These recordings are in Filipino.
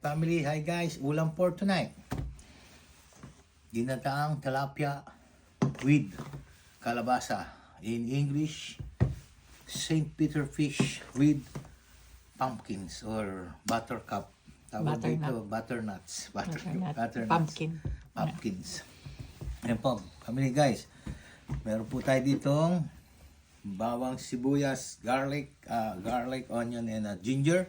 Family, hi guys, ulam for tonight. Ginataang tilapia with kalabasa. In English, St. Peter fish with pumpkins or buttercup. Tawag dito, butternuts. Pumpkins. Ayan po, family guys. Meron po tayo ditong bawang, sibuyas, garlic, onion, and ginger.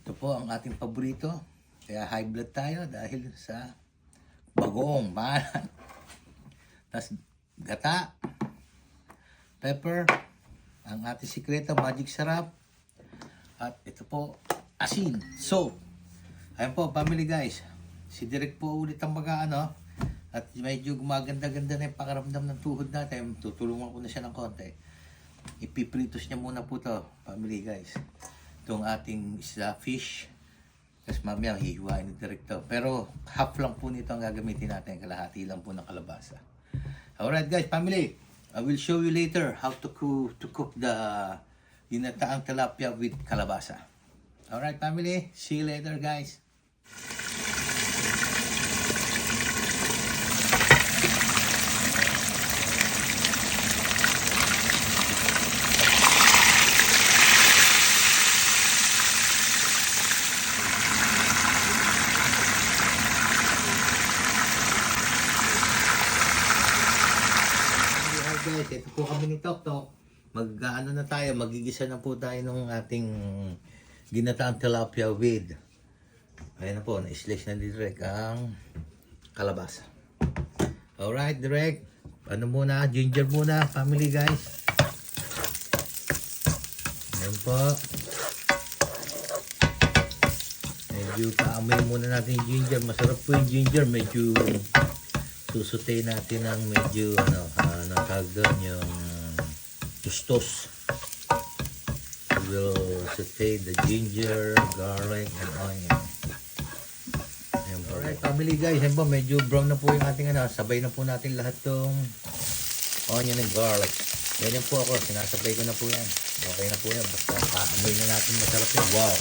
Ito po ang ating paborito. Kaya high blood tayo dahil sa bagoong maalat. Tapos gata, pepper, ang ating sikreto, magic sarap. At ito po, asin, salt. Ayan po, family guys. Si Direk po ulit ang mag-ano. At medyo gumaganda-ganda na yung pakaramdam ng tuhod natin. Tutulungan ko na siya ng konti. Ipipritos niya muna po to, family guys. Itong ating isda fish. Kasi mamaya hihiwain ni Director. Pero half lang po nito ang gagamitin natin. Kalahati lang po ng kalabasa. Alright guys, family. I will show you later how to cook the ginataang tilapia with kalabasa. Alright family, see you later guys. Guys, ito po kami ni Tok. Mag-ano na tayo, magigisa na po tayo ng ating ginataang tilapia with. Ayan na po, na-slice na ni Direk ang kalabasa. Alright, Direk. Ano muna, ginger muna, family guys. Ayan po. Medyo paamoy muna natin yung ginger. Masarap po yung ginger, medyo susutay natin ng medyo tawag doon yung tustos. We will saute the ginger, garlic, and onion. Alright family guys, yan po, medyo brown na po yung ating sabay na po natin lahat tong onion and garlic. Ganyan po ako, sinasabay ko na po yan. Okay na po yan, basta paamoy na natin masarap yan. Wow!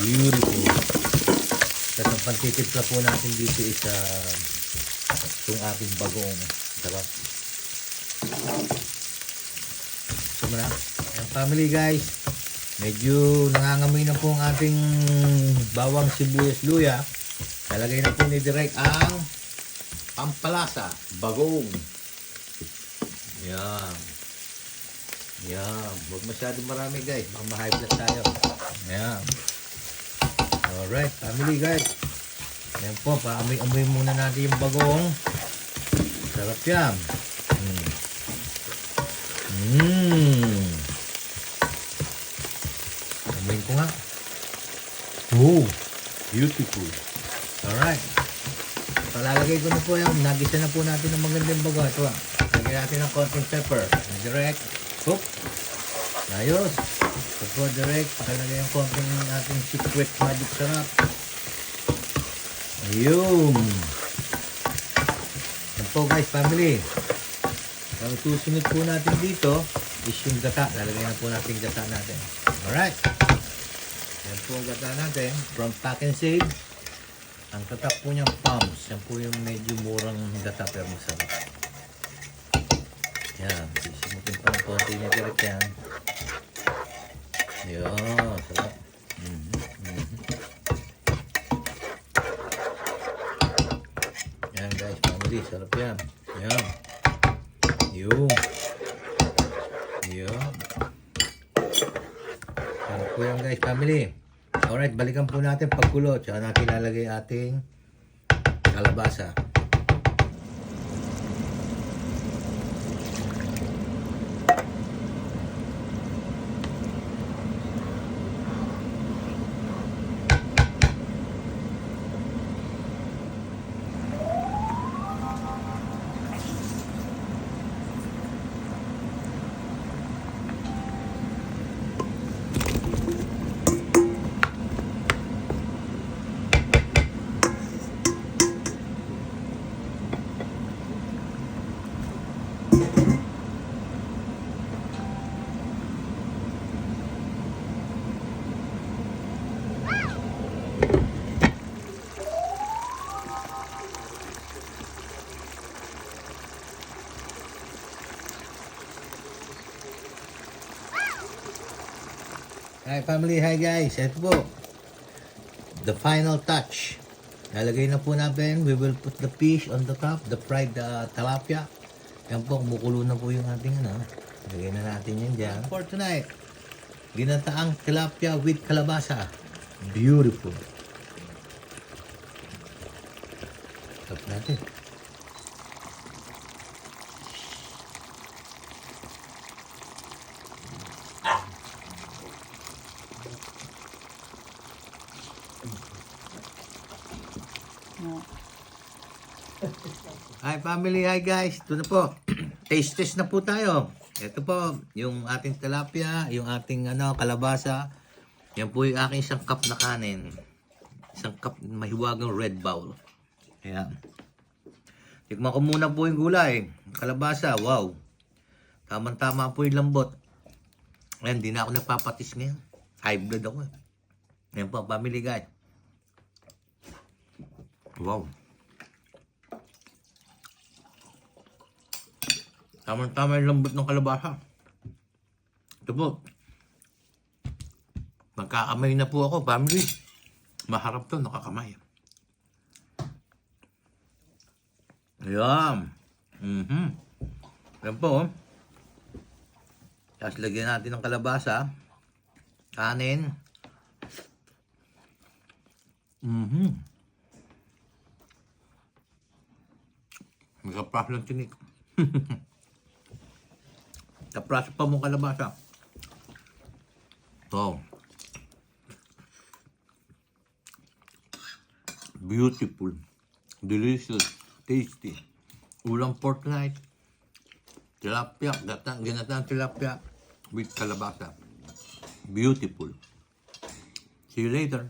Beautiful! Tapos ang pantitipla po natin dito is itong ating bagoong sarap. So muna, ang family guys, medyo nangangamoy na po ang ating bawang, sibuyas, luya. Talagay na po ni Direk ang pampalasa, bagoong. Yan. Yan. Huwag masyadong marami guys, baka ma-high blood tayo. Yan. Alright, family guys. Yan po, paamoy-amoy muna natin yung bagoong. Sarap yan. Amoyin ko nga. Oh, beautiful. Alright. Palalagay ko na po yung nagisa na po natin ng magandang bago. Ito lagyan natin ng konting pepper. Direct. Cook. Ayos. Ito po direct. Pakalagay yung konting ating secret magic sarap. Ayun. Yan po guys, family. Ang susunod po natin dito is yung gata. Lalagyan na po natin yung gata natin. Alright. Yan po ang gata natin. From Pack and Save. Ang tatak po niyang Palms. Yan po yung medyo murang gata pero masarap. Yan. Sisimutin pa ng konti niya direct yan. Yan. Sarap. Yan guys, family. Sarap yan. Yan. Yun. Sarap po yan guys, family. Alright, balikan po natin pagkulo. Tsaka natin lalagay ating kalabasa. Hi family, hi guys. Ito po. The final touch. Nalagay na po natin. We will put the fish on the top. The fried tilapia. Yan po, kumukulo na po yung ating ano. Lagay na natin yan dyan. For tonight, ginataang tilapia with kalabasa. Beautiful. Tap natin. Hi family, hi guys. Ito na po. Taste test na po tayo. Ito po, yung ating tilapia, yung ating kalabasa. Yan po yung aking isang cup na kanin. Isang cup mahiwagang red bowl. Ayan. Tikman ko muna po yung gulay. Kalabasa, wow. Tamang-tama po yung lambot. Ayan, di na ako nagpapatis ngayon. High blood ako eh. Ayan po, family guys. Wow. Tama-tama yung lambot ng kalabasa. Ito po. Magkakamay na po ako, family. Maharap to, nakakamay. Ayan. Ayan po. Tapos lagyan natin ng kalabasa. Kanin. Magkapras ng tinik. Kapras pa mong kalabasa. Wow. Beautiful. Delicious. Tasty. Ulang pork night. Tilapia. Ginatang tilapia with kalabasa. Beautiful. See you later.